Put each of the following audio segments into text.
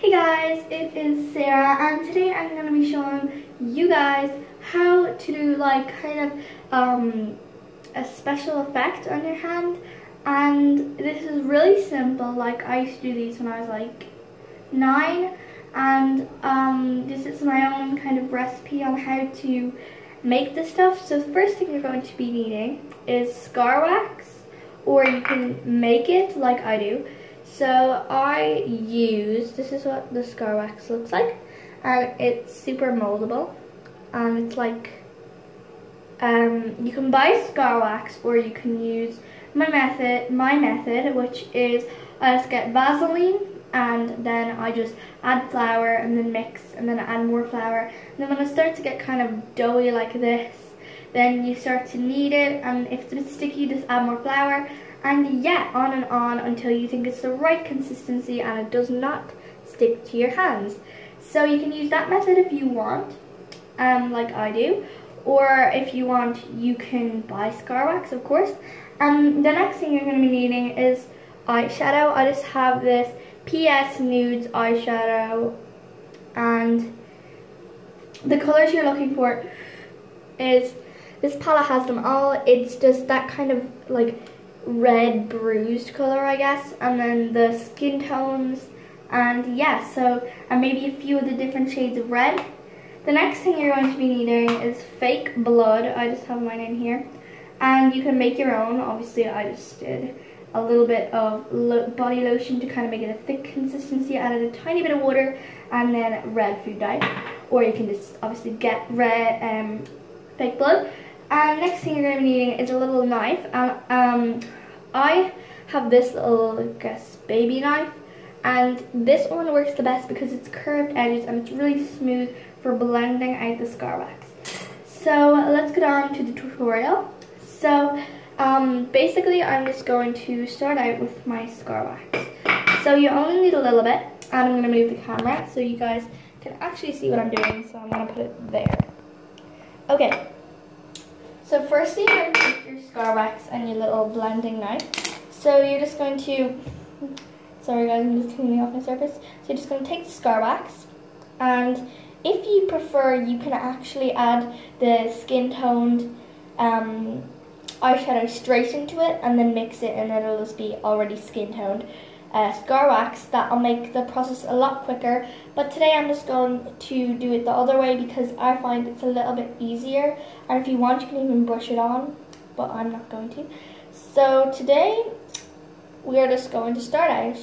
Hey guys, it is Sarah, and today I'm going to be showing you guys how to do like a special effect on your hand. And this is really simple. Like, I used to do these when I was like 9, and this is my own kind of recipe on how to make this stuff. So the first thing you're going to be needing is scar wax, or you can make it like I do. So I use, this is what the scar wax looks like, and it's super moldable, and it's like, you can buy scar wax, or you can use my method, which is I just get Vaseline, and then I just add flour, and then mix, and then add more flour, and then when it starts to get kind of doughy like this, then you start to knead it, and if it's a bit sticky, just add more flour. And yeah, on and on until you think it's the right consistency and it does not stick to your hands. So you can use that method if you want, like I do. Or if you want, you can buy scar wax, of course. The next thing you're going to be needing is eyeshadow. I just have this PS Nudes eyeshadow. And the colors you're looking for is, this palette has them all. It's just that kind of like red bruised color, I guess, and then the skin tones, and yeah, so, and maybe a few of the different shades of red. The next thing you're going to be needing is fake blood. I just have mine in here, and you can make your own. Obviously I just did a little bit of body lotion to kind of make it a thick consistency, added a tiny bit of water, and then red food dye, or you can just obviously get red fake blood. And next thing you're going to be needing is a little knife. I have this little, I guess, baby knife. And this one works the best because it's curved edges and it's really smooth for blending out the scar wax. So let's get on to the tutorial. So basically I'm just going to start out with my scar wax. So you only need a little bit. And I'm going to move the camera so you guys can actually see what I'm doing. So I'm going to put it there. Okay. So firstly, you're going to take your scar wax and your little blending knife. So you're just going to, sorry guys, I'm just cleaning off my surface. So you're just going to take the scar wax, and if you prefer, you can actually add the skin toned eyeshadow straight into it and then mix it, and then it'll just be already skin toned scar wax. That'll make the process a lot quicker, but today I'm just going to do it the other way because I find it's a little bit easier, and if you want you can even brush it on, but I'm not going to. So today we are just going to start out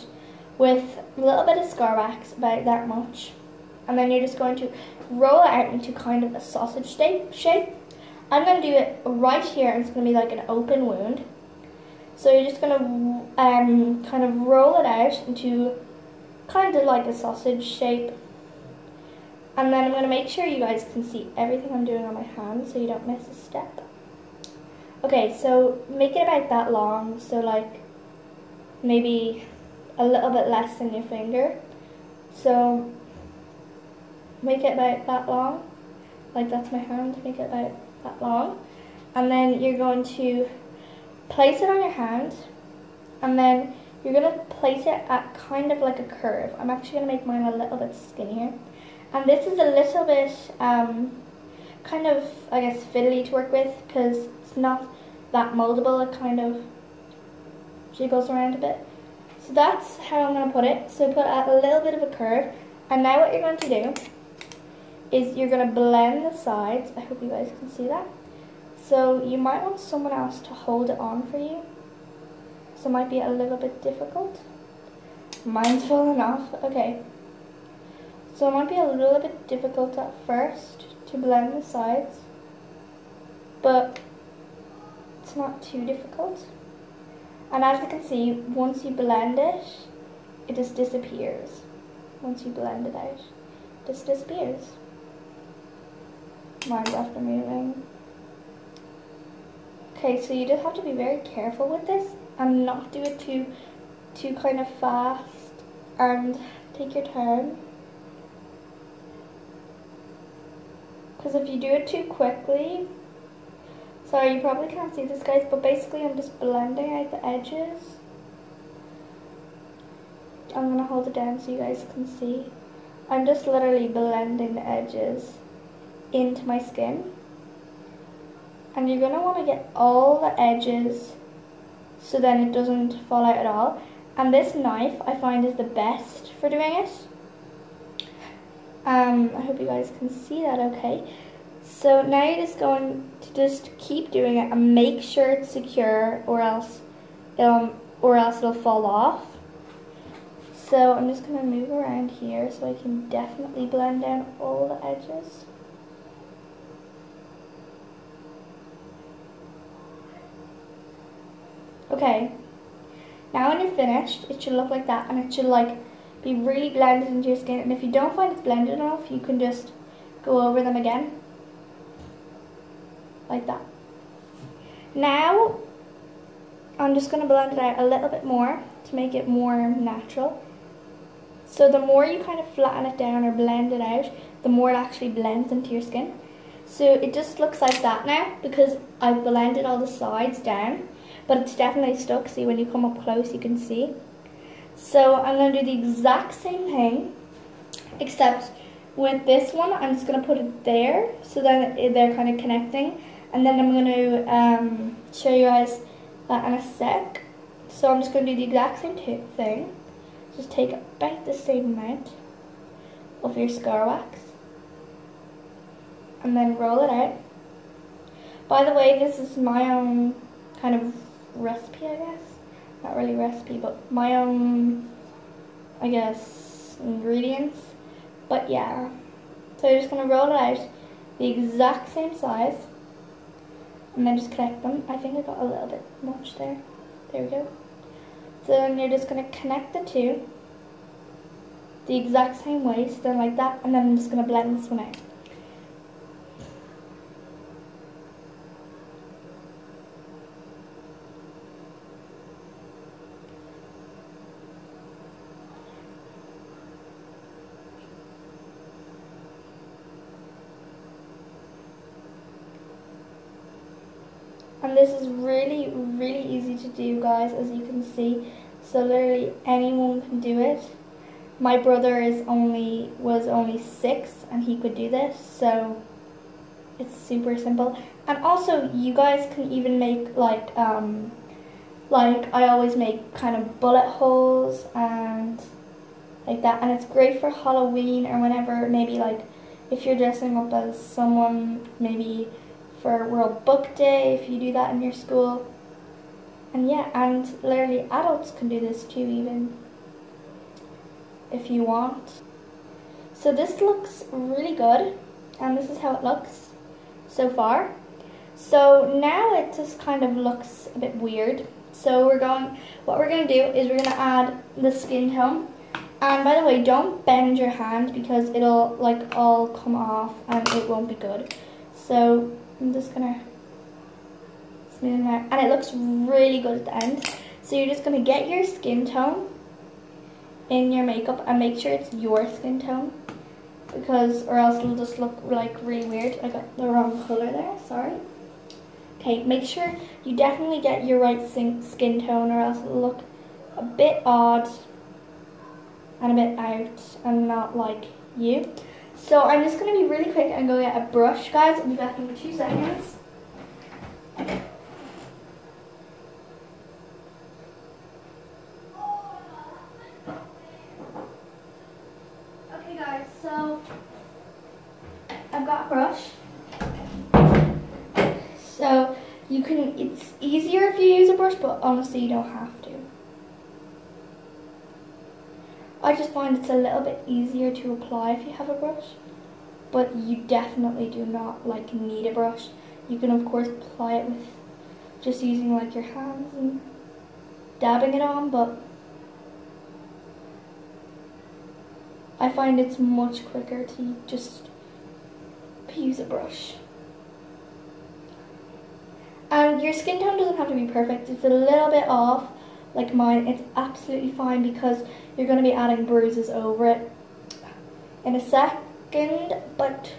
with a little bit of scar wax, about that much, and then you're just going to roll it out into kind of a sausage shape. I'm going to do it right here, and it's going to be like an open wound. So you're just going to kind of roll it out into kind of like a sausage shape. And then I'm going to make sure you guys can see everything I'm doing on my hand so you don't miss a step. Okay, so make it about that long, so like maybe a little bit less than your finger. So make it about that long, like that's my hand, make it about that long. And then you're going to place it on your hand, and then you're going to place it at kind of like a curve. I'm actually going to make mine a little bit skinnier. And this is a little bit kind of, I guess, fiddly to work with because it's not that moldable. It kind of jiggles around a bit. So that's how I'm going to put it. So put at a little bit of a curve. And now what you're going to do is you're going to blend the sides. I hope you guys can see that. So you might want someone else to hold it on for you. So it might be a little bit difficult. Mine's falling off. Okay. So it might be a little bit difficult at first to blend the sides, but it's not too difficult. And as you can see, once you blend it, it just disappears. Once you blend it out, it just disappears. Mine's after moving. Okay, so you just have to be very careful with this and not do it too kind of fast, and take your time. Because if you do it too quickly, sorry, you probably can't see this guys, but basically I'm just blending out the edges. I'm gonna hold it down so you guys can see. I'm just literally blending the edges into my skin. And you're gonna wanna get all the edges so then it doesn't fall out at all. And this knife I find is the best for doing it. I hope you guys can see that okay. So now you're just going to just keep doing it and make sure it's secure or else it'll fall off. So I'm just going to move around here so I can definitely blend down all the edges. Okay, now when you're finished, it should look like that, and it should like be really blended into your skin. And if you don't find it's blended enough, you can just go over them again, like that. Now, I'm just going to blend it out a little bit more to make it more natural. So the more you kind of flatten it down or blend it out, the more it actually blends into your skin. So it just looks like that now because I've blended all the sides down, but it's definitely stuck. See, when you come up close, you can see. So I'm going to do the exact same thing, except with this one, I'm just going to put it there, so then they're kind of connecting. And then I'm going to show you guys that in a sec. So I'm just going to do the exact same thing. Just take about the same amount of your scar wax, and then roll it out. By the way, this is my own kind of recipe, I guess. Not really recipe, but my own, I guess, ingredients. But yeah, so you're just going to roll it out the exact same size and then just connect them. I think I got a little bit much there. There we go. So then you're just going to connect the two the exact same way, so then like that, and then I'm just going to blend this one out. And this is really, really easy to do, guys, as you can see. So literally anyone can do it. My brother was only 6 and he could do this, so it's super simple. And also you guys can even make like I always make kind of bullet holes and like that, and it's great for Halloween or whenever, maybe like if you're dressing up as someone, maybe for World Book Day, if you do that in your school. And yeah, and literally adults can do this too, even if you want. So this looks really good, and this is how it looks so far. So now it just kind of looks a bit weird. So what we're going to do is we're going to add the skin tone. And by the way, don't bend your hand because it'll like all come off and it won't be good. So I'm just gonna smooth it out, and it looks really good at the end. So you're just gonna get your skin tone in your makeup and make sure it's your skin tone, because or else it'll just look like really weird. I got the wrong color there, sorry. Okay, make sure you definitely get your right skin tone, or else it'll look a bit odd and a bit out and not like you. So I'm just going to be really quick and go get a brush, guys. I'll be back in 2 seconds. Okay guys, so I've got a brush. So you can, it's easier if you use a brush, but honestly you don't have to. I just find it's a little bit easier to apply if you have a brush, but you definitely do not like need a brush. You can of course apply it with just using like your hands and dabbing it on, but I find it's much quicker to just use a brush. And your skin tone doesn't have to be perfect. It's a little bit off, like mine, it's absolutely fine because you're going to be adding bruises over it in a second, but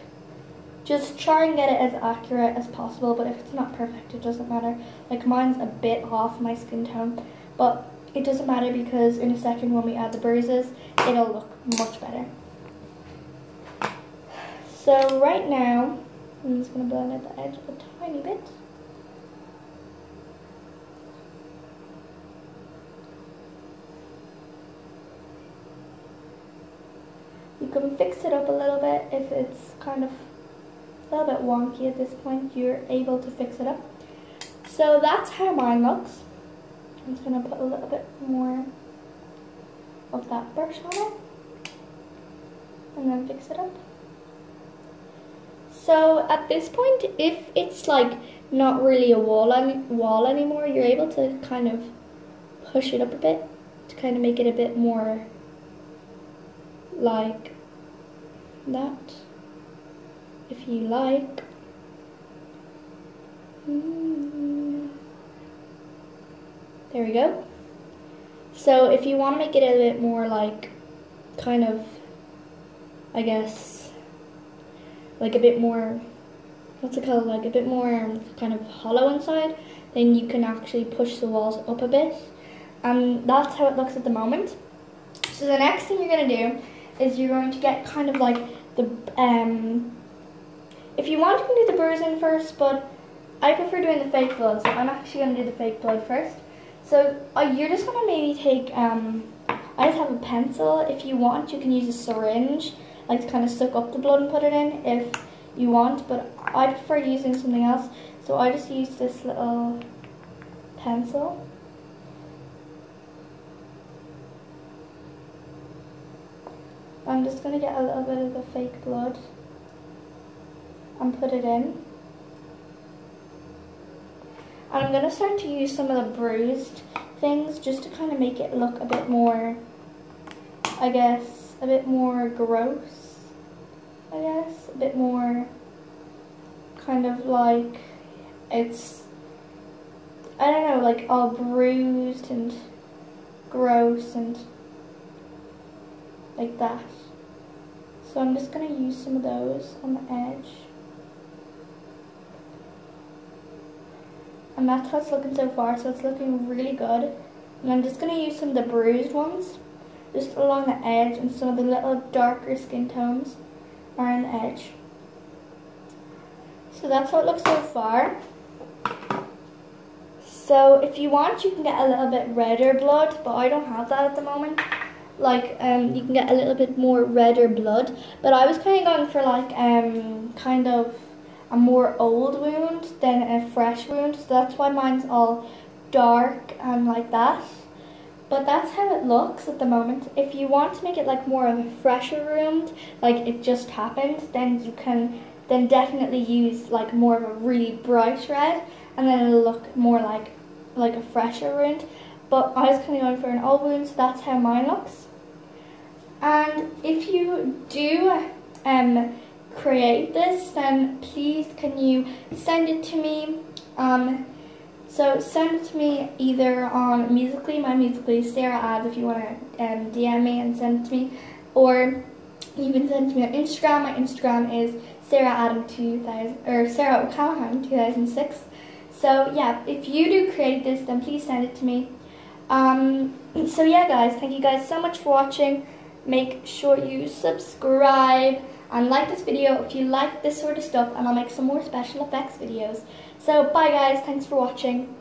just try and get it as accurate as possible. But if it's not perfect, it doesn't matter. Like mine's a bit off my skin tone, but it doesn't matter because in a second when we add the bruises, it'll look much better. So right now, I'm just going to blend out the edge a tiny bit. You can fix it up a little bit if it's kind of a little bit wonky at this point. You're able to fix it up. So that's how mine looks. I'm just going to put a little bit more of that brush on it and then fix it up. So at this point, if it's like not really a wall anymore, you're able to kind of push it up a bit to kind of make it a bit more like that, if you like. There we go. So if you want to make it a bit more like kind of, I guess, like a bit more, what's it called, like a bit more kind of hollow inside, then you can actually push the walls up a bit. And that's how it looks at the moment. So the next thing you're going to do is you're going to get kind of like the, if you want you can do the bruising first, but I prefer doing the fake blood, so I'm actually going to do the fake blood first. So you're just going to maybe take, I just have a pencil. If you want, you can use a syringe, like to kind of suck up the blood and put it in if you want, but I prefer using something else. So I just use this little pencil. I'm just going to get a little bit of the fake blood and put it in. And I'm going to start to use some of the bruised things just to kind of make it look a bit more, I guess, a bit more gross, I guess, a bit more kind of like it's, I don't know, like all bruised and gross and like that. So I'm just going to use some of those on the edge. And that's how it's looking so far, so it's looking really good. And I'm just going to use some of the bruised ones, just along the edge, and some of the little darker skin tones are on the edge. So that's how it looks so far. So if you want, you can get a little bit redder blood, but I don't have that at the moment. Like, you can get a little bit more redder blood, but I was kind of going for like, kind of a more old wound than a fresh wound, so that's why mine's all dark and like that. But that's how it looks at the moment. If you want to make it like more of a fresher wound, like it just happened, then you can then definitely use like more of a really bright red, and then it'll look more like a fresher wound. But I was kind of going for an old wound, so that's how mine looks. And if you do create this, then please can you send it to me. So send it to me either on Musical.ly, my Musical.ly is Sarah Adds if you want to DM me and send it to me, or you can send it to me on Instagram. My Instagram is SarahAdam2000 or Sarah O'Callaghan 2006. So yeah, if you do create this, then please send it to me. So yeah guys, thank you guys so much for watching. Make sure you subscribe and like this video if you like this sort of stuff, and I'll make some more special effects videos. So bye guys, thanks for watching.